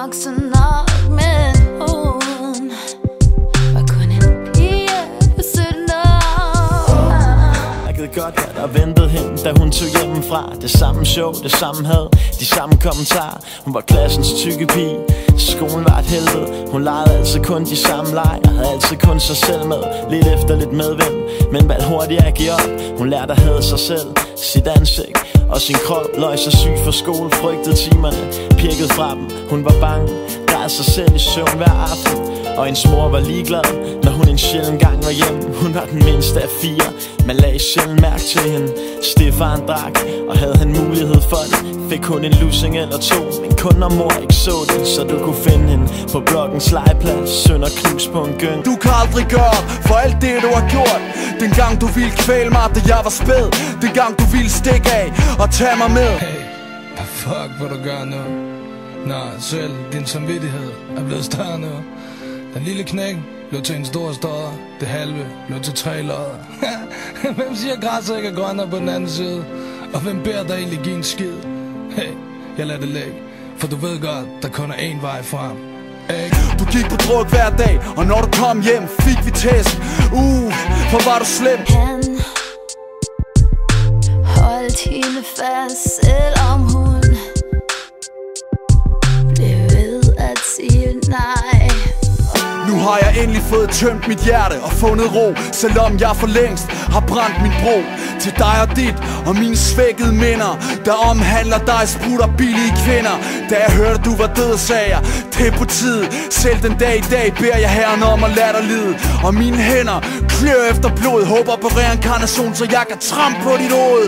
voksen nok, men hun var kun en pige på 17 år. Jeg gad godt, at der ventede hende, da hun tog hjemmefra. Det samme show, det samme had, de samme kommentarer. Hun var klassens tykke pige, skolen var et helvede. Hun legede altid kun de samme lege, og havde altid kun sig selv med. Lidt efter lidt medvind, men valgte hurtigt at give op. Hun lærte at hade sig selv, sit ansigt og sin krop. Løg sig syg for skole, frygtede timerne, pirkede fra dem. Hun var bange, græd sig selv i søvn hver aften. Og hendes mor var ligeglad, når hun en sjælden gang var hjemme. Hun var den mindste af 4, man lagde sjældent mærke til hende. Stefan drak, og havde han mulighed for det, fik hun en lussing eller to. Men kun når mor ikke så det, så du kunne finde hende på blokkens legeplads, sønder knus på en gyng. Du kan aldrig gøre op for alt det du har gjort. Dengang du ville kvæle mig, da jeg var spæd. Dengang du ville stikke af og tage mig med. Hey, hvad fuck vil du gøre nu? Nå, selv din samvittighed er blevet større nu. Den lille knæk blev til en stor stodder. Det halve blev til 3 lodder. Hvem siger græsset ikke er grønnere på den anden side? Og hvem beder dig egentlig give en skid? Hey, jeg lader det ligge, for du ved godt, der kun er én vej frem. Du gik på druk hver dag, og når du kom hjem, fik vi tæsk. Hvor var du slem. Han holdt hende fast, selvom hun blev ved at sige nej. Nu har jeg endelig fået tømt mit hjerte og fundet ro, selvom jeg for længst har brændt min bro til dig og dit og mine svækkede minder, der omhandler dig, sprutter billige kvinder. Da jeg hørte du var død, sagde jeg, det er på tide. Selv den dag i dag beder jeg Herren om at lade dig lide. Og mine hænder klør efter blod, håber på reinkarnation, så jeg kan trampe på dit hoved.